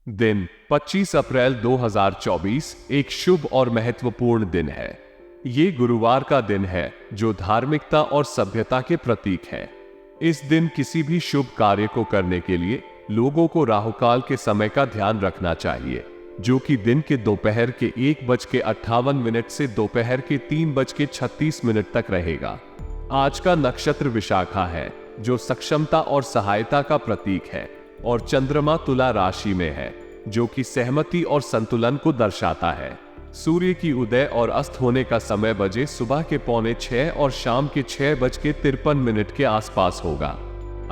दिन 25 अप्रैल 2024 एक शुभ और महत्वपूर्ण दिन है। ये गुरुवार का दिन है जो धार्मिकता और सभ्यता के प्रतीक है। इस दिन किसी भी शुभ कार्य को करने के लिए लोगों को राहुकाल के समय का ध्यान रखना चाहिए, जो कि दिन के दोपहर के 1:58 से दोपहर के 3:36 तक रहेगा। आज का नक्षत्र विशाखा है, जो सक्षमता और सहायता का प्रतीक है, और चंद्रमा तुला राशि में है, जो कि सहमति और संतुलन को दर्शाता है। सूर्य की उदय और अस्त होने का समय बजे सुबह के 5:45 और शाम के 6:53 के आसपास होगा।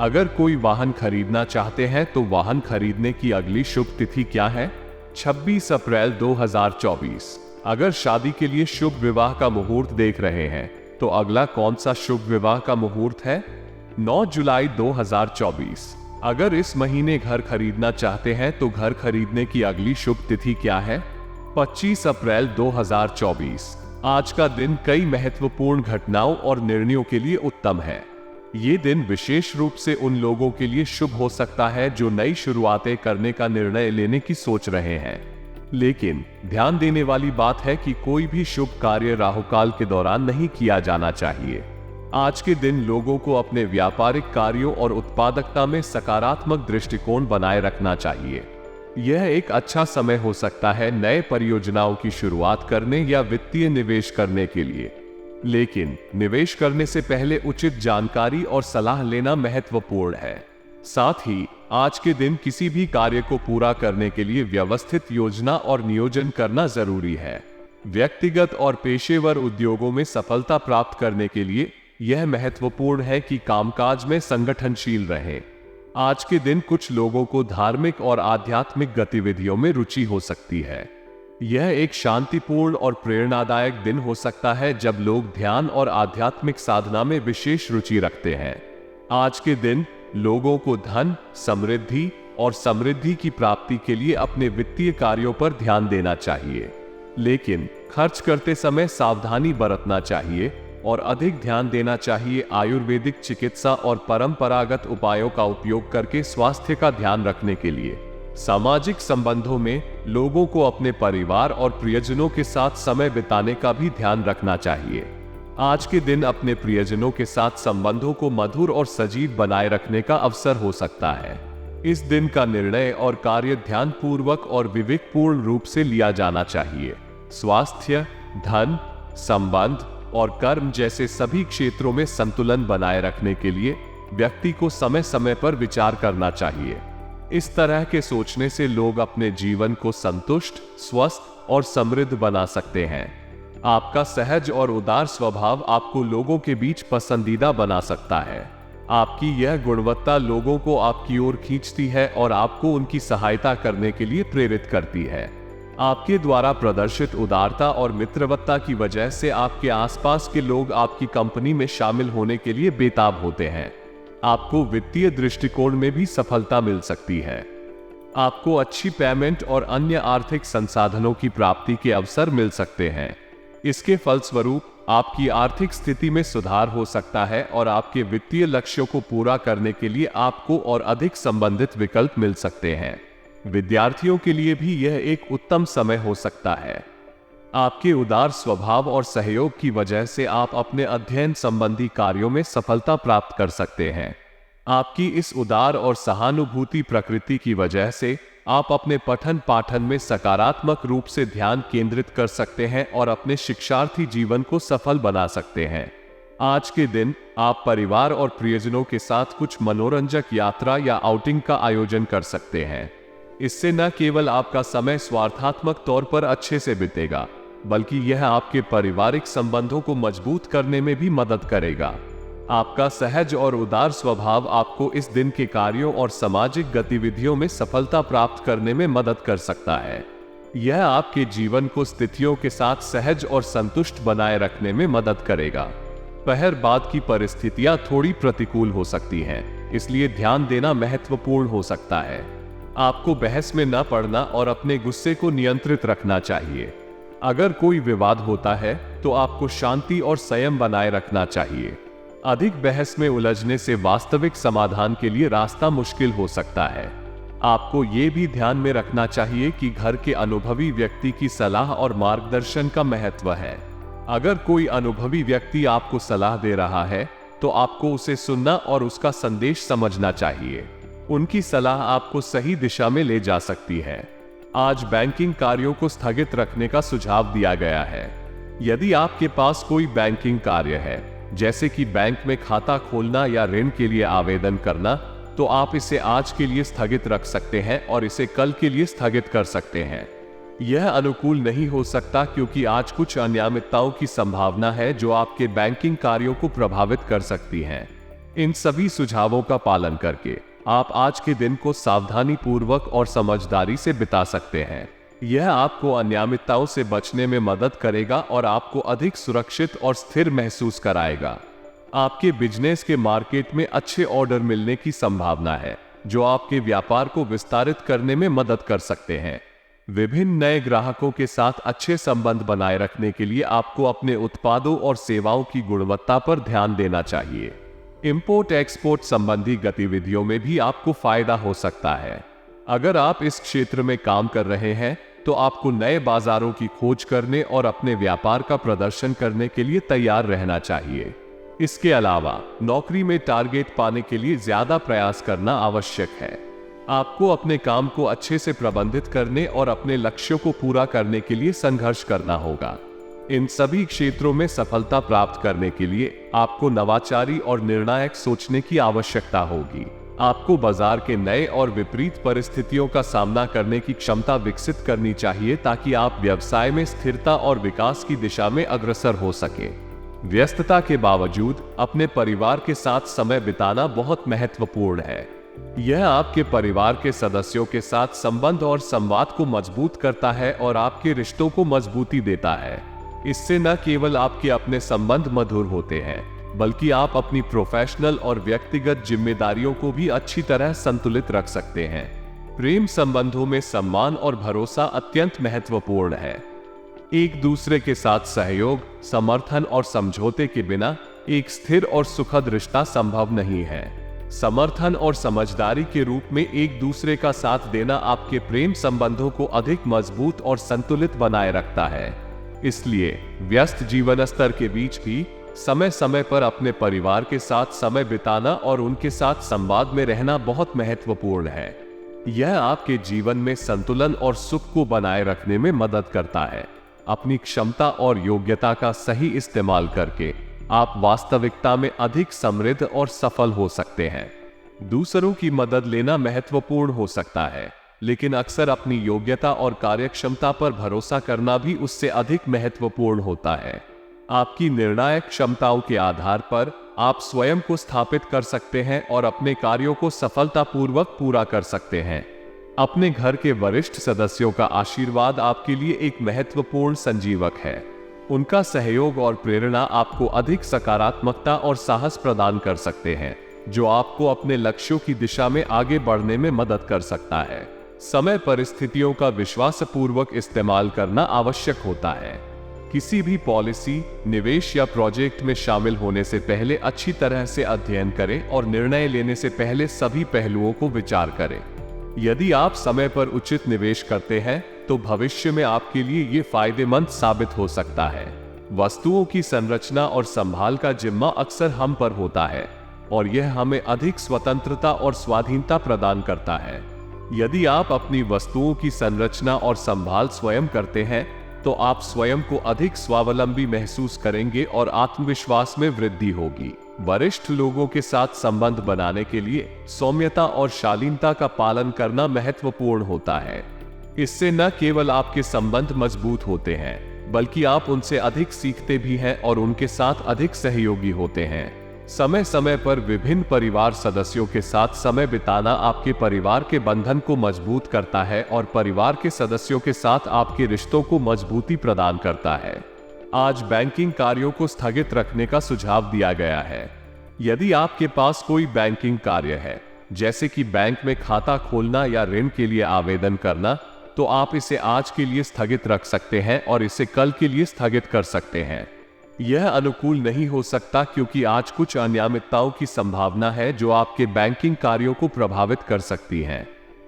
अगर कोई वाहन खरीदना चाहते हैं तो वाहन खरीदने की अगली शुभ तिथि क्या है? 26 अप्रैल 2024। अगर शादी के लिए शुभ विवाह का मुहूर्त देख रहे हैं तो अगला कौन सा शुभ विवाह का मुहूर्त है? 9 जुलाई 2024। अगर इस महीने घर खरीदना चाहते हैं तो घर खरीदने की अगली शुभ तिथि क्या है? 25 अप्रैल 2024। आज का दिन कई महत्वपूर्ण घटनाओं और निर्णयों के लिए उत्तम है। ये दिन विशेष रूप से उन लोगों के लिए शुभ हो सकता है जो नई शुरुआतें करने का निर्णय लेने की सोच रहे हैं। लेकिन ध्यान देने वाली बात है कि कोई भी शुभ कार्य राहुकाल के दौरान नहीं किया जाना चाहिए। आज के दिन लोगों को अपने व्यापारिक कार्यों और उत्पादकता में सकारात्मक दृष्टिकोण बनाए रखना चाहिए। यह एक अच्छा समय हो सकता है नए परियोजनाओं की शुरुआत करने या वित्तीय निवेश करने के लिए। लेकिन निवेश करने से पहले उचित जानकारी और सलाह लेना महत्वपूर्ण है। साथ ही आज के दिन किसी भी कार्य को पूरा करने के लिए व्यवस्थित योजना और नियोजन करना जरूरी है। व्यक्तिगत और पेशेवर उद्योगों में सफलता प्राप्त करने के लिए यह महत्वपूर्ण है कि कामकाज में संगठनशील रहें। आज के दिन कुछ लोगों को धार्मिक और आध्यात्मिक गतिविधियों में रुचि हो सकती है। यह एक शांतिपूर्ण और प्रेरणादायक दिन हो सकता है जब लोग ध्यान और आध्यात्मिक साधना में विशेष रुचि रखते हैं। आज के दिन लोगों को धन, समृद्धि और समृद्धि की प्राप्ति के लिए अपने वित्तीय कार्यों पर ध्यान देना चाहिए। लेकिन खर्च करते समय सावधानी बरतना चाहिए और अधिक ध्यान देना चाहिए आयुर्वेदिक चिकित्सा और परंपरागत उपायों का उपयोग करके स्वास्थ्य का ध्यान रखने के लिए। सामाजिक संबंधों में लोगों को अपने परिवार और प्रियजनों के साथ समय बिताने का भी ध्यान रखना चाहिए। आज के दिन अपने प्रियजनों के साथ संबंधों को मधुर और सजीव बनाए रखने का अवसर हो सकता है। इस दिन का निर्णय और कार्य ध्यानपूर्वक और विवेकपूर्ण रूप से लिया जाना चाहिए। स्वास्थ्य, धन, संबंध और कर्म जैसे सभी क्षेत्रों में संतुलन बनाए रखने के लिए व्यक्ति को समय समय पर विचार करना चाहिए। इस तरह के सोचने से लोग अपने जीवन को संतुष्ट, स्वस्थ और समृद्ध बना सकते हैं। आपका सहज और उदार स्वभाव आपको लोगों के बीच पसंदीदा बना सकता है। आपकी यह गुणवत्ता लोगों को आपकी ओर खींचती है और आपको उनकी सहायता करने के लिए प्रेरित करती है। आपके द्वारा प्रदर्शित उदारता और मित्रवत्ता की वजह से आपके आसपास के लोग आपकी कंपनी में शामिल होने के लिए बेताब होते हैं। आपको वित्तीय दृष्टिकोण में भी सफलता मिल सकती है। आपको अच्छी पेमेंट और अन्य आर्थिक संसाधनों की प्राप्ति के अवसर मिल सकते हैं। इसके फलस्वरूप आपकी आर्थिक स्थिति में सुधार हो सकता है और आपके वित्तीय लक्ष्यों को पूरा करने के लिए आपको और अधिक संबंधित विकल्प मिल सकते हैं। विद्यार्थियों के लिए भी यह एक उत्तम समय हो सकता है। आपके उदार स्वभाव और सहयोग की वजह से आप अपने अध्ययन संबंधी कार्यों में सफलता प्राप्त कर सकते हैं। आपकी इस उदार और सहानुभूति प्रकृति की वजह से आप अपने पठन पाठन में सकारात्मक रूप से ध्यान केंद्रित कर सकते हैं और अपने शिक्षार्थी जीवन को सफल बना सकते हैं। आज के दिन आप परिवार और प्रियजनों के साथ कुछ मनोरंजक यात्रा या आउटिंग का आयोजन कर सकते हैं। इससे न केवल आपका समय स्वार्थात्मक तौर पर अच्छे से बीतेगा, बल्कि यह आपके पारिवारिक संबंधों को मजबूत करने में भी मदद करेगा। आपका सहज और उदार स्वभाव आपको इस दिन के कार्यों और सामाजिक गतिविधियों में सफलता प्राप्त करने में मदद कर सकता है। यह आपके जीवन को स्थितियों के साथ सहज और संतुष्ट बनाए रखने में मदद करेगा। दोपहर बाद की परिस्थितियां थोड़ी प्रतिकूल हो सकती हैं, इसलिए ध्यान देना महत्वपूर्ण हो सकता है। आपको बहस में न पड़ना और अपने गुस्से को नियंत्रित रखना चाहिए। अगर कोई विवाद होता है तो आपको शांति और संयम बनाए रखना चाहिए। अधिक बहस में उलझने से वास्तविक समाधान के लिए रास्ता मुश्किल हो सकता है। आपको ये भी ध्यान में रखना चाहिए कि घर के अनुभवी व्यक्ति की सलाह और मार्गदर्शन का महत्व है। अगर कोई अनुभवी व्यक्ति आपको सलाह दे रहा है तो आपको उसे सुनना और उसका संदेश समझना चाहिए। उनकी सलाह आपको सही दिशा में ले जा सकती है। आज बैंकिंग कार्यों को स्थगित रखने का सुझाव दिया गया है। यदि आपके पास कोई बैंकिंग कार्य है, जैसे कि बैंक में खाता खोलना या ऋण के लिए आवेदन करना, तो आप इसे आज के लिए स्थगित रख सकते हैं और इसे कल के लिए स्थगित कर सकते हैं। यह अनुकूल नहीं हो सकता क्योंकि आज कुछ अनियमितताओं की संभावना है जो आपके बैंकिंग कार्यों को प्रभावित कर सकती हैं। इन सभी सुझावों का पालन करके आप आज के दिन को सावधानी पूर्वक और समझदारी से बिता सकते हैं। यह आपको अनियमितताओं से बचने में मदद करेगा और आपको अधिक सुरक्षित और स्थिर महसूस कराएगा। आपके बिजनेस के मार्केट में अच्छे ऑर्डर मिलने की संभावना है, जो आपके व्यापार को विस्तारित करने में मदद कर सकते हैं। विभिन्न नए ग्राहकों के साथ अच्छे संबंध बनाए रखने के लिए आपको अपने उत्पादों और सेवाओं की गुणवत्ता पर ध्यान देना चाहिए। इंपोर्ट एक्सपोर्ट संबंधी गतिविधियों में भी आपको फायदा हो सकता है। अगर आप इस क्षेत्र में काम कर रहे हैं तो आपको नए बाजारों की खोज करने और अपने व्यापार का प्रदर्शन करने के लिए तैयार रहना चाहिए। इसके अलावा नौकरी में टारगेट पाने के लिए ज्यादा प्रयास करना आवश्यक है। आपको अपने काम को अच्छे से प्रबंधित करने और अपने लक्ष्यों को पूरा करने के लिए संघर्ष करना होगा। इन सभी क्षेत्रों में सफलता प्राप्त करने के लिए आपको नवाचारी और निर्णायक सोचने की आवश्यकता होगी। आपको बाजार के नए और विपरीत परिस्थितियों का सामना करने की क्षमता विकसित करनी चाहिए ताकि आप व्यवसाय में स्थिरता और विकास की दिशा में अग्रसर हो सके। व्यस्तता के बावजूद अपने परिवार के साथ समय बिताना बहुत महत्वपूर्ण है। यह आपके परिवार के सदस्यों के साथ संबंध और संवाद को मजबूत करता है और आपके रिश्तों को मजबूती देता है। इससे न केवल आपके अपने संबंध मधुर होते हैं, बल्कि आप अपनी प्रोफेशनल और व्यक्तिगत जिम्मेदारियों को भी अच्छी तरह संतुलित रख सकते हैं। प्रेम संबंधों में सम्मान और भरोसा अत्यंत महत्वपूर्ण है। एक दूसरे के साथ सहयोग, समर्थन और समझौते के बिना एक स्थिर और सुखद रिश्ता संभव नहीं है। समर्थन और समझदारी के रूप में एक दूसरे का साथ देना आपके प्रेम संबंधों को अधिक मजबूत और संतुलित बनाए रखता है। इसलिए व्यस्त जीवन स्तर के बीच भी समय समय पर अपने परिवार के साथ समय बिताना और उनके साथ संवाद में रहना बहुत महत्वपूर्ण है। यह आपके जीवन में संतुलन और सुख को बनाए रखने में मदद करता है। अपनी क्षमता और योग्यता का सही इस्तेमाल करके आप वास्तविकता में अधिक समृद्ध और सफल हो सकते हैं। दूसरों की मदद लेना महत्वपूर्ण हो सकता है, लेकिन अक्सर अपनी योग्यता और कार्यक्षमता पर भरोसा करना भी उससे अधिक महत्वपूर्ण होता है। आपकी निर्णायक क्षमताओं के आधार पर आप स्वयं को स्थापित कर सकते हैं और अपने कार्यों को सफलतापूर्वक पूरा कर सकते हैं। अपने घर के वरिष्ठ सदस्यों का आशीर्वाद आपके लिए एक महत्वपूर्ण संजीवक है। उनका सहयोग और प्रेरणा आपको अधिक सकारात्मकता और साहस प्रदान कर सकते हैं, जो आपको अपने लक्ष्यों की दिशा में आगे बढ़ने में मदद कर सकता है। समय परिस्थितियों का विश्वासपूर्वक इस्तेमाल करना आवश्यक होता है। किसी भी पॉलिसी, निवेश या प्रोजेक्ट में शामिल होने से पहले अच्छी तरह से अध्ययन करें और निर्णय लेने से पहले सभी पहलुओं को विचार करें। यदि आप समय पर उचित निवेश करते हैं तो भविष्य में आपके लिए ये फायदेमंद साबित हो सकता है। वस्तुओं की संरचना और संभाल का जिम्मा अक्सर हम पर होता है और यह हमें अधिक स्वतंत्रता और स्वाधीनता प्रदान करता है। यदि आप अपनी वस्तुओं की संरचना और संभाल स्वयं करते हैं तो आप स्वयं को अधिक स्वावलंबी महसूस करेंगे और आत्मविश्वास में वृद्धि होगी। वरिष्ठ लोगों के साथ संबंध बनाने के लिए सौम्यता और शालीनता का पालन करना महत्वपूर्ण होता है। इससे न केवल आपके संबंध मजबूत होते हैं, बल्कि आप उनसे अधिक सीखते भी हैं और उनके साथ अधिक सहयोगी होते हैं। समय समय पर विभिन्न परिवार सदस्यों के साथ समय बिताना आपके परिवार के बंधन को मजबूत करता है और परिवार के सदस्यों के साथ आपके रिश्तों को मजबूती प्रदान करता है। आज बैंकिंग कार्यों को स्थगित रखने का सुझाव दिया गया है। यदि आपके पास कोई बैंकिंग कार्य है, जैसे कि बैंक में खाता खोलना या ऋण के लिए आवेदन करना, तो आप इसे आज के लिए स्थगित रख सकते हैं और इसे कल के लिए स्थगित कर सकते हैं। यह अनुकूल नहीं हो सकता क्योंकि आज कुछ अनियमितताओं की संभावना है जो आपके बैंकिंग कार्यों को प्रभावित कर सकती हैं।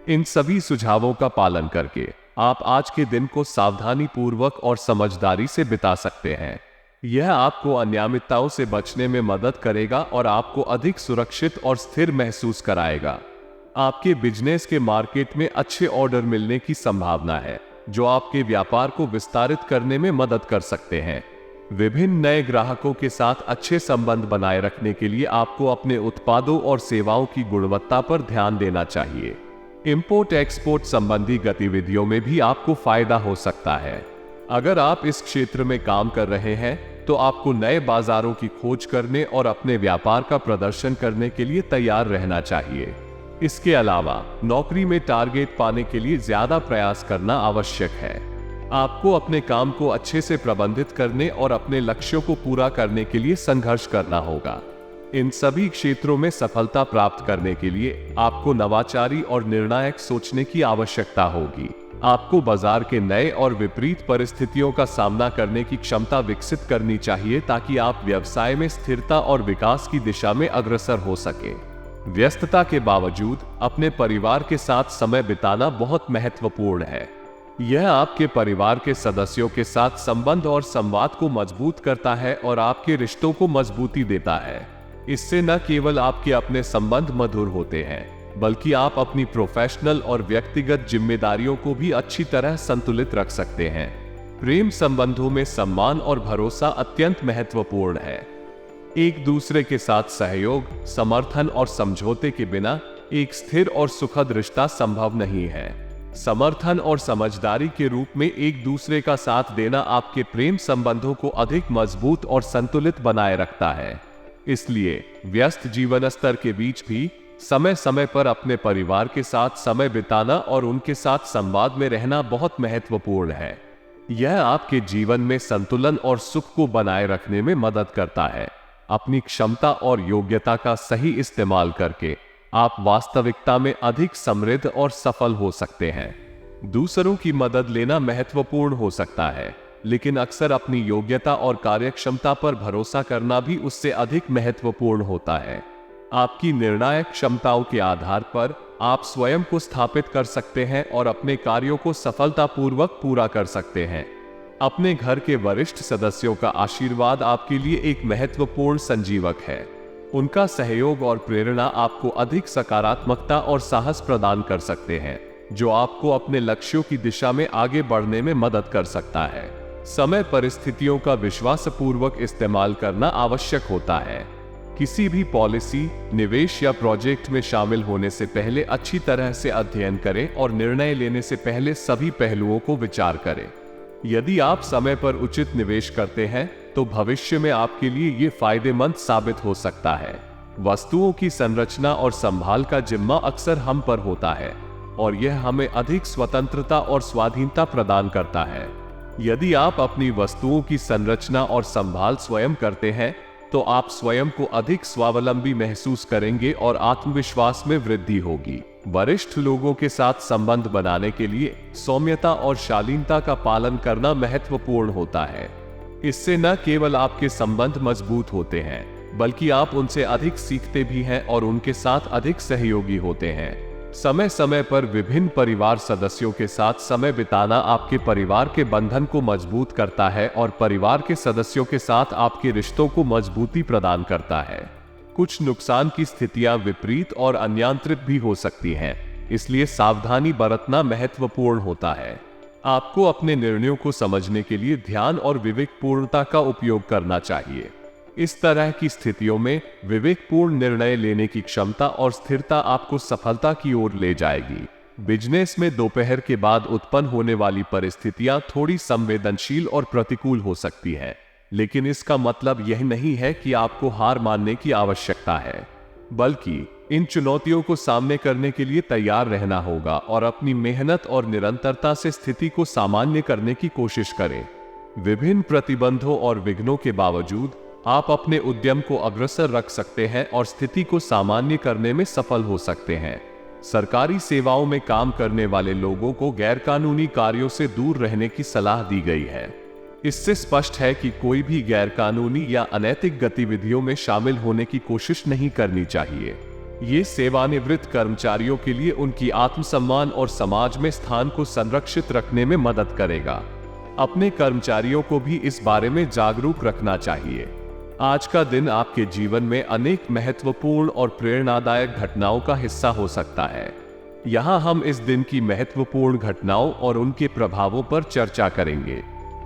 इन सभी सुझावों का पालन करके आप आज के दिन को सावधानी पूर्वक और समझदारी से बिता सकते हैं। यह आपको अनियमितताओं से बचने में मदद करेगा और आपको अधिक सुरक्षित और स्थिर महसूस कराएगा। आपके बिजनेस के मार्केट में अच्छे ऑर्डर मिलने की संभावना है, जो आपके व्यापार को विस्तारित करने में मदद कर सकते हैं। विभिन्न नए ग्राहकों के साथ अच्छे संबंध बनाए रखने के लिए आपको अपने उत्पादों और सेवाओं की गुणवत्ता पर ध्यान देना चाहिए। इंपोर्ट एक्सपोर्ट संबंधी गतिविधियों में भी आपको फायदा हो सकता है। अगर आप इस क्षेत्र में काम कर रहे हैं तो आपको नए बाजारों की खोज करने और अपने व्यापार का प्रदर्शन करने के लिए तैयार रहना चाहिए। इसके अलावा नौकरी में टारगेट पाने के लिए ज्यादा प्रयास करना आवश्यक है। आपको अपने काम को अच्छे से प्रबंधित करने और अपने लक्ष्यों को पूरा करने के लिए संघर्ष करना होगा। इन सभी क्षेत्रों में सफलता प्राप्त करने के लिए आपको नवाचारी और निर्णायक सोचने की आवश्यकता होगी। आपको बाजार के नए और विपरीत परिस्थितियों का सामना करने की क्षमता विकसित करनी चाहिए ताकि आप व्यवसाय में स्थिरता और विकास की दिशा में अग्रसर हो सके। व्यस्तता के बावजूद अपने परिवार के साथ समय बिताना बहुत महत्वपूर्ण है। यह आपके परिवार के सदस्यों के साथ संबंध और संवाद को मजबूत करता है और आपके रिश्तों को मजबूती देता है। इससे न केवल आपके अपने संबंध मधुर होते हैं, बल्कि आप अपनी प्रोफेशनल और व्यक्तिगत जिम्मेदारियों को भी अच्छी तरह संतुलित रख सकते हैं। प्रेम संबंधों में सम्मान और भरोसा अत्यंत महत्वपूर्ण है। एक दूसरे के साथ सहयोग, समर्थन और समझौते के बिना एक स्थिर और सुखद रिश्ता संभव नहीं है। समर्थन और समझदारी के रूप में एक दूसरे का साथ देना आपके प्रेम संबंधों को अधिक मजबूत और संतुलित बनाए रखता है। इसलिए व्यस्त जीवन स्तर के बीच भी समय समय पर अपने परिवार के साथ समय बिताना और उनके साथ संवाद में रहना बहुत महत्वपूर्ण है। यह आपके जीवन में संतुलन और सुख को बनाए रखने में मदद करता है। अपनी क्षमता और योग्यता का सही इस्तेमाल करके आप वास्तविकता में अधिक समृद्ध और सफल हो सकते हैं। दूसरों की मदद लेना महत्वपूर्ण हो सकता है, लेकिन अक्सर अपनी योग्यता और कार्यक्षमता पर भरोसा करना भी उससे अधिक महत्वपूर्ण होता है। आपकी निर्णायक क्षमताओं के आधार पर आप स्वयं को स्थापित कर सकते हैं और अपने कार्यों को सफलतापूर्वक पूरा कर सकते हैं। अपने घर के वरिष्ठ सदस्यों का आशीर्वाद आपके लिए एक महत्वपूर्ण संजीवक है। उनका सहयोग और प्रेरणा आपको अधिक सकारात्मकता और साहस प्रदान कर सकते हैं, जो आपको अपने लक्ष्यों की दिशा में आगे बढ़ने में मदद कर सकता है। समय परिस्थितियों का विश्वासपूर्वक इस्तेमाल करना आवश्यक होता है। किसी भी पॉलिसी, निवेश या प्रोजेक्ट में शामिल होने से पहले अच्छी तरह से अध्ययन करें और निर्णय लेने से पहले सभी पहलुओं को विचार करें। यदि आप समय पर उचित निवेश करते हैं तो भविष्य में आपके लिए ये फायदेमंद साबित हो सकता है। वस्तुओं की संरचना और संभाल का जिम्मा अक्सर हम पर होता है और यह हमें अधिक स्वतंत्रता और स्वाधीनता प्रदान करता है। यदि आप अपनी वस्तुओं की संरचना और संभाल स्वयं करते हैं तो आप स्वयं को अधिक स्वावलंबी महसूस करेंगे और आत्मविश्वास में वृद्धि होगी। वरिष्ठ लोगों के साथ संबंध बनाने के लिए सौम्यता और शालीनता का पालन करना महत्वपूर्ण होता है। इससे न केवल आपके संबंध मजबूत होते हैं, बल्कि आप उनसे अधिक सीखते भी हैं और उनके साथ अधिक सहयोगी होते हैं। समय समय पर विभिन्न परिवार सदस्यों के साथ समय बिताना आपके परिवार के बंधन को मजबूत करता है और परिवार के सदस्यों के साथ आपके रिश्तों को मजबूती प्रदान करता है। कुछ नुकसान की स्थितियां विपरीत और अनियंत्रित भी हो सकती हैं, इसलिए सावधानी बरतना महत्वपूर्ण होता है। आपको अपने निर्णयों को समझने के लिए ध्यान और विवेकपूर्णता का उपयोग करना चाहिए। इस तरह की स्थितियों में विवेकपूर्ण निर्णय लेने की क्षमता और स्थिरता आपको सफलता की ओर ले जाएगी। बिजनेस में दोपहर के बाद उत्पन्न होने वाली परिस्थितियां थोड़ी संवेदनशील और प्रतिकूल हो सकती हैं, लेकिन इसका मतलब यह नहीं है कि आपको हार मानने की आवश्यकता है, बल्कि इन चुनौतियों को सामने करने के लिए तैयार रहना होगा और अपनी मेहनत और निरंतरता से स्थिति को सामान्य करने की कोशिश करें। विभिन्न प्रतिबंधों और विघ्नों के बावजूद आप अपने उद्यम को अग्रसर रख सकते हैं और स्थिति को सामान्य करने में सफल हो सकते हैं। सरकारी सेवाओं में काम करने वाले लोगों को गैरकानूनी कार्यों से दूर रहने की सलाह दी गई है। इससे स्पष्ट है कि कोई भी गैरकानूनी या अनैतिक गतिविधियों में शामिल होने की कोशिश नहीं करनी चाहिए। ये सेवानिवृत्त कर्मचारियों के लिए उनकी आत्मसम्मान और समाज में स्थान को संरक्षित रखने में मदद करेगा। अपने कर्मचारियों को भी इस बारे में जागरूक रखना चाहिए। आज का दिन आपके जीवन में अनेक महत्वपूर्ण और प्रेरणादायक घटनाओं का हिस्सा हो सकता है। यहाँ हम इस दिन की महत्वपूर्ण घटनाओं और उनके प्रभावों पर चर्चा करेंगे।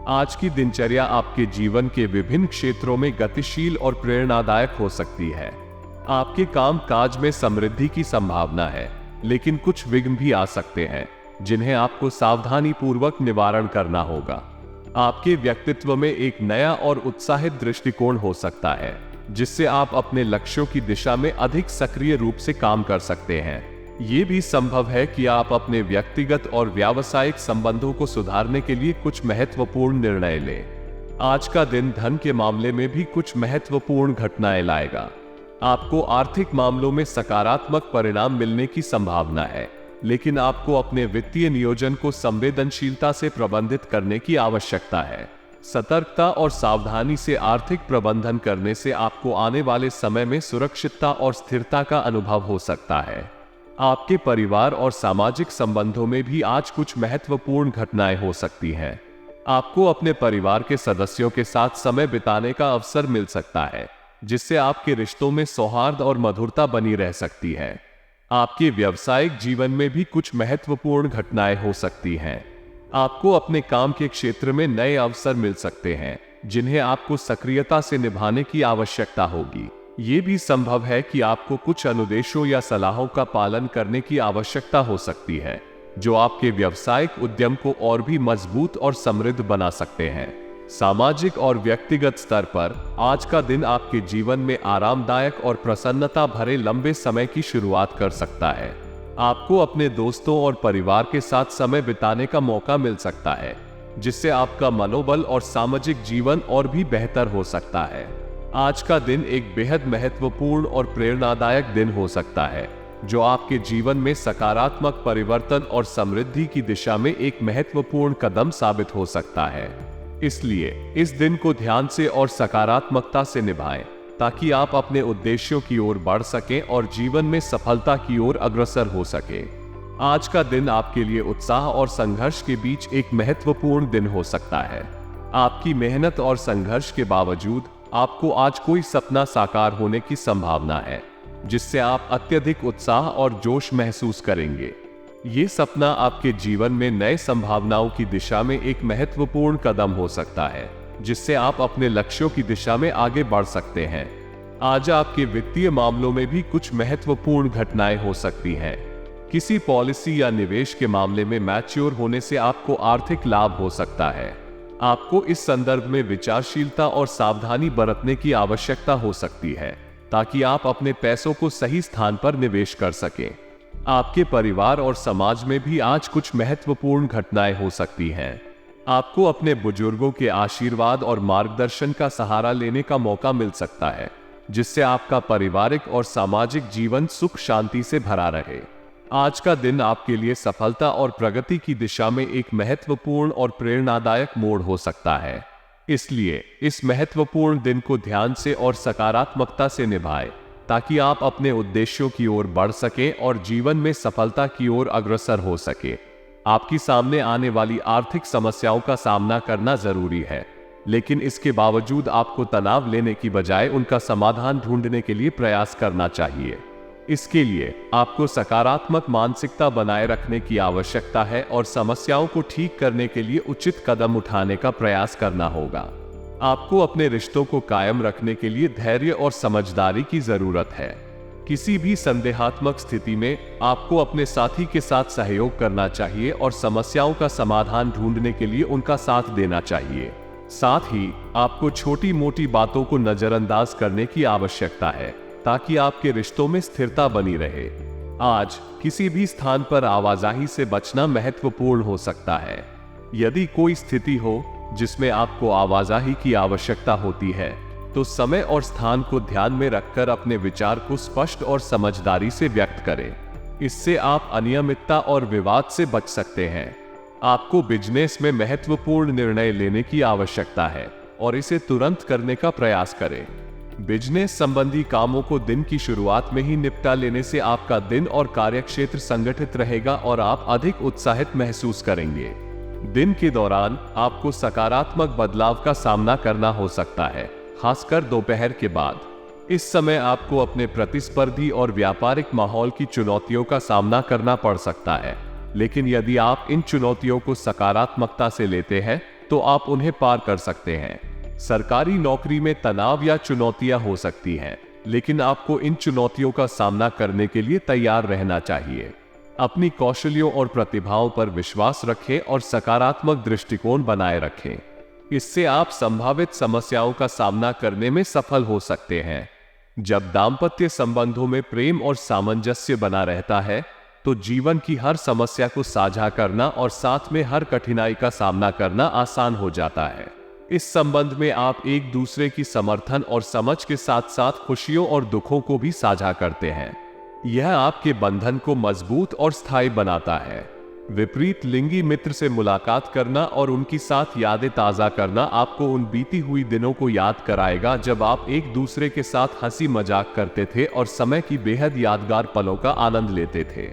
आज की दिनचर्या आपके जीवन के विभिन्न क्षेत्रों में गतिशील और प्रेरणादायक हो सकती है। आपके काम काज में समृद्धि की संभावना है, लेकिन कुछ विघ्न भी आ सकते हैं जिन्हें आपको सावधानी पूर्वक निवारण करना होगा। आपके व्यक्तित्व में एक नया और उत्साहित दृष्टिकोण हो सकता है, जिससे आप अपने लक्ष्यों की दिशा में अधिक सक्रिय रूप से काम कर सकते हैं। ये भी संभव है कि आप अपने व्यक्तिगत और व्यावसायिक संबंधों को सुधारने के लिए कुछ महत्वपूर्ण निर्णय लें। आज का दिन धन के मामले में भी कुछ महत्वपूर्ण घटनाएं लाएगा। आपको आर्थिक मामलों में सकारात्मक परिणाम मिलने की संभावना है, लेकिन आपको अपने वित्तीय नियोजन को संवेदनशीलता से प्रबंधित करने की आवश्यकता है। सतर्कता और सावधानी से आर्थिक प्रबंधन करने से आपको आने वाले समय में सुरक्षितता और स्थिरता का अनुभव हो सकता है। आपके परिवार और सामाजिक संबंधों में भी आज कुछ महत्वपूर्ण घटनाएं हो सकती हैं। आपको अपने परिवार के सदस्यों के साथ समय बिताने का अवसर मिल सकता है, जिससे आपके रिश्तों में सौहार्द और मधुरता बनी रह सकती है। आपके व्यावसायिक जीवन में भी कुछ महत्वपूर्ण घटनाएं हो सकती हैं। आपको अपने काम के क्षेत्र में नए अवसर मिल सकते हैं, जिन्हें आपको सक्रियता से निभाने की आवश्यकता होगी। ये भी संभव है कि आपको कुछ अनुदेशों या सलाहों का पालन करने की आवश्यकता हो सकती है, जो आपके व्यावसायिक उद्यम को और भी मजबूत और समृद्ध बना सकते हैं। सामाजिक और व्यक्तिगत स्तर पर आज का दिन आपके जीवन में आरामदायक और प्रसन्नता भरे लंबे समय की शुरुआत कर सकता है। आपको अपने दोस्तों और परिवार के साथ समय बिताने का मौका मिल सकता है, जिससे आपका मनोबल और सामाजिक जीवन और भी बेहतर हो सकता है। आज का दिन एक बेहद महत्वपूर्ण और प्रेरणादायक दिन हो सकता है, जो आपके जीवन में सकारात्मक परिवर्तन और समृद्धि की दिशा में एक महत्वपूर्ण कदम साबित हो सकता है। इसलिए इस दिन को ध्यान से और सकारात्मकता से निभाएं, ताकि आप अपने उद्देश्यों की ओर बढ़ सकें और जीवन में सफलता की ओर अग्रसर हो सके। आज का दिन आपके लिए उत्साह और संघर्ष के बीच एक महत्वपूर्ण दिन हो सकता है। आपकी मेहनत और संघर्ष के बावजूद आपको आज कोई सपना साकार होने की संभावना है, जिससे आप अत्यधिक उत्साह और जोश महसूस करेंगे। ये सपना आपके जीवन में नए संभावनाओं की दिशा में एक महत्वपूर्ण कदम हो सकता है, जिससे आप अपने लक्ष्यों की दिशा में आगे बढ़ सकते हैं। आज आपके वित्तीय मामलों में भी कुछ महत्वपूर्ण घटनाएं हो सकती हैं। किसी पॉलिसी या निवेश के मामले में मैच्योर होने से आपको आर्थिक लाभ हो सकता है। आपको इस संदर्भ में विचारशीलता और सावधानी बरतने की आवश्यकता हो सकती है, ताकि आप अपने पैसों को सही स्थान पर निवेश कर सकें। आपके परिवार और समाज में भी आज कुछ महत्वपूर्ण घटनाएं हो सकती हैं। आपको अपने बुजुर्गों के आशीर्वाद और मार्गदर्शन का सहारा लेने का मौका मिल सकता है, जिससे आपका पारिवारिक और सामाजिक जीवन सुख शांति से भरा रहे। आज का दिन आपके लिए सफलता और प्रगति की दिशा में एक महत्वपूर्ण और प्रेरणादायक मोड़ हो सकता है। इसलिए इस महत्वपूर्ण दिन को ध्यान से और सकारात्मकता से निभाएं, ताकि आप अपने उद्देश्यों की ओर बढ़ सकें और जीवन में सफलता की ओर अग्रसर हो सके। आपकी सामने आने वाली आर्थिक समस्याओं का सामना करना जरूरी है, लेकिन इसके बावजूद आपको तनाव लेने की बजाय उनका समाधान ढूंढने के लिए प्रयास करना चाहिए। इसके लिए आपको सकारात्मक मानसिकता बनाए रखने की आवश्यकता है और समस्याओं को ठीक करने के लिए उचित कदम उठाने का प्रयास करना होगा। आपको अपने रिश्तों को कायम रखने के लिए धैर्य और समझदारी की जरूरत है। किसी भी संदेहात्मक स्थिति में आपको अपने साथी के साथ सहयोग करना चाहिए और समस्याओं का समाधान ढूंढने के लिए उनका साथ देना चाहिए। साथ ही आपको छोटी मोटी बातों को नजरअंदाज करने की आवश्यकता है, ताकि आपके रिश्तों में स्थिरता बनी रहे। आज किसी भी स्थान पर आवाजाही से बचना महत्वपूर्ण हो सकता है। यदि कोई स्थिति हो जिसमें आपको आवाजाही की आवश्यकता होती है, तो समय और स्थान को ध्यान में रखकर अपने विचार को स्पष्ट और समझदारी से व्यक्त करें। इससे आप अनियमितता और विवाद से बच सकते हैं। आपको बिजनेस में महत्वपूर्ण निर्णय लेने की आवश्यकता है और इसे तुरंत करने का प्रयास करें। बिजनेस संबंधी कामों को दिन की शुरुआत में ही निपटा लेने से आपका दिन और कार्यक्षेत्र संगठित रहेगा और आप अधिक उत्साहित महसूस करेंगे। दिन के दौरान आपको सकारात्मक बदलाव का सामना करना हो सकता है, खासकर दोपहर के बाद। इस समय आपको अपने प्रतिस्पर्धी और व्यापारिक माहौल की चुनौतियों का सामना करना पड़ सकता है, लेकिन यदि आप इन चुनौतियों को सकारात्मकता से लेते हैं तो आप उन्हें पार कर सकते हैं। सरकारी नौकरी में तनाव या चुनौतियां हो सकती हैं, लेकिन आपको इन चुनौतियों का सामना करने के लिए तैयार रहना चाहिए। अपनी कौशलों और प्रतिभाओं पर विश्वास रखें और सकारात्मक दृष्टिकोण बनाए रखें। इससे आप संभावित समस्याओं का सामना करने में सफल हो सकते हैं। जब दाम्पत्य संबंधों में प्रेम और सामंजस्य बना रहता है तो जीवन की हर समस्या को साझा करना और साथ में हर कठिनाई का सामना करना आसान हो जाता है। इस संबंध में आप एक दूसरे की समर्थन और समझ के साथ साथ खुशियों और दुखों को भी साझा करते हैं। यह आपके बंधन को मजबूत और स्थायी बनाता है। विपरीत लिंगी मित्र से मुलाकात करना और उनके साथ यादें ताज़ा करना आपको उन बीती हुई दिनों को याद कराएगा जब आप एक दूसरे के साथ हंसी मजाक करते थे और समय की बेहद यादगार पलों का आनंद लेते थे।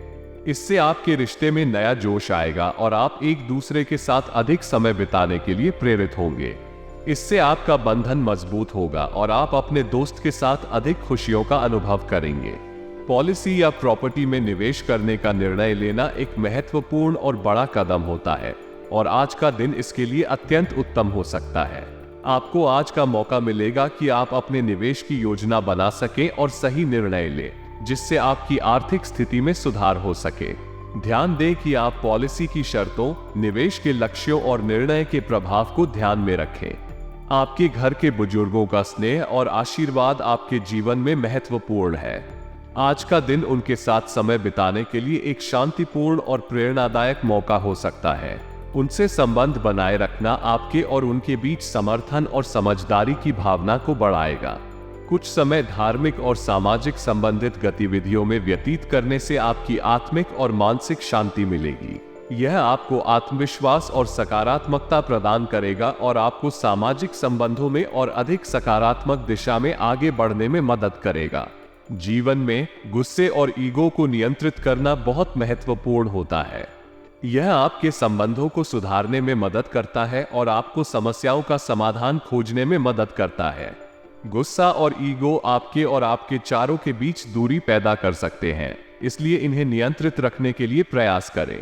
इससे आपके रिश्ते में नया जोश आएगा और आप एक दूसरे के साथ अधिक समय बिताने के लिए प्रेरित होंगे। इससे आपका बंधन मजबूत होगा और आप अपने दोस्त के साथ अधिक खुशियों का अनुभव करेंगे। पॉलिसी या प्रॉपर्टी में निवेश करने का निर्णय लेना एक महत्वपूर्ण और बड़ा कदम होता है और आज का दिन इसके लिए अत्यंत उत्तम हो सकता है। आपको आज का मौका मिलेगा कि आप अपने निवेश की योजना बना सकें और सही निर्णय लें, जिससे आपकी आर्थिक स्थिति में सुधार हो सके। ध्यान दें कि आप पॉलिसी की शर्तों, निवेश के लक्ष्यों और निर्णय के प्रभाव को ध्यान में रखें। आपके घर के बुजुर्गों का स्नेह और आशीर्वाद आपके जीवन में महत्वपूर्ण है। आज का दिन उनके साथ समय बिताने के लिए एक शांतिपूर्ण और प्रेरणादायक मौका हो सकता है। उनसे संबंध बनाए रखना आपके और उनके बीच समर्थन और समझदारी की भावना को बढ़ाएगा। कुछ समय धार्मिक और सामाजिक संबंधित गतिविधियों में व्यतीत करने से आपकी आत्मिक और मानसिक शांति मिलेगी। यह आपको आत्मविश्वास और सकारात्मकता प्रदान करेगा और आपको सामाजिक संबंधों में और अधिक सकारात्मक दिशा में आगे बढ़ने में मदद करेगा। जीवन में गुस्से और ईगो को नियंत्रित करना बहुत महत्वपूर्ण होता है। यह आपके संबंधों को सुधारने में मदद करता है और आपको समस्याओं का समाधान खोजने में मदद करता है। गुस्सा और ईगो आपके और आपके चारों के बीच दूरी पैदा कर सकते हैं, इसलिए इन्हें नियंत्रित रखने के लिए प्रयास करें।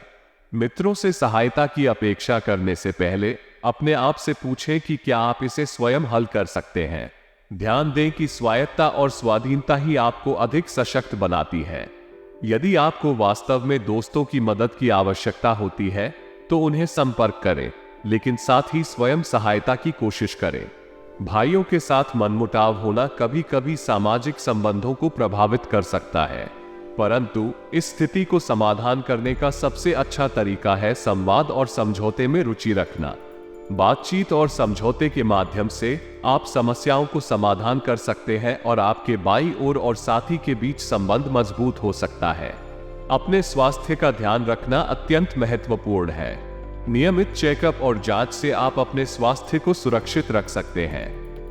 मित्रों से सहायता की अपेक्षा करने से पहले अपने आप से पूछें कि क्या आप इसे स्वयं हल कर सकते हैं। ध्यान दें कि स्वायत्तता और स्वाधीनता ही आपको अधिक सशक्त बनाती है। यदि आपको वास्तव में दोस्तों की मदद की आवश्यकता होती है तो उन्हें संपर्क करें, लेकिन साथ ही स्वयं सहायता की कोशिश करें। भाइयों के साथ मनमुटाव होना कभी कभी सामाजिक संबंधों को प्रभावित कर सकता है, परंतु इस स्थिति को समाधान करने का सबसे अच्छा तरीका है संवाद और समझौते में रुचि रखना। बातचीत और समझौते के माध्यम से आप समस्याओं को समाधान कर सकते हैं और आपके बाईं ओर और साथी के बीच संबंध मजबूत हो सकता है। अपने स्वास्थ्य का ध्यान रखना अत्यंत महत्वपूर्ण है। नियमित चेकअप और जांच से आप अपने स्वास्थ्य को सुरक्षित रख सकते हैं।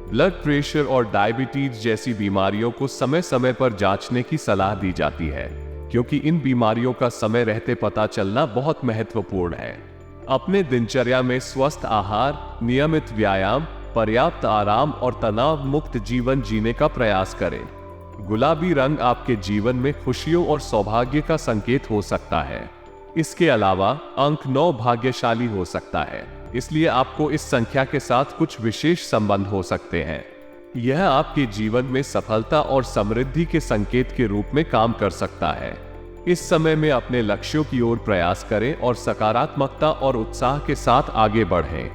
ब्लड प्रेशर और डायबिटीज जैसी बीमारियों को समय समय पर जांचने की सलाह दी जाती है, क्योंकि इन बीमारियों का समय रहते पता चलना बहुत महत्वपूर्ण है। अपने दिनचर्या में स्वस्थ आहार, नियमित व्यायाम, पर्याप्त आराम और तनाव मुक्त जीवन जीने का प्रयास करें। गुलाबी रंग आपके जीवन में खुशियों और सौभाग्य का संकेत हो सकता है। इसके अलावा अंक 9 भाग्यशाली हो सकता है, इसलिए आपको इस संख्या के साथ कुछ विशेष संबंध हो सकते हैं। यह आपके जीवन में सफलता और समृद्धि के संकेत के रूप में काम कर सकता है। इस समय में अपने लक्ष्यों की ओर प्रयास करें और सकारात्मकता और उत्साह के साथ आगे बढ़ें।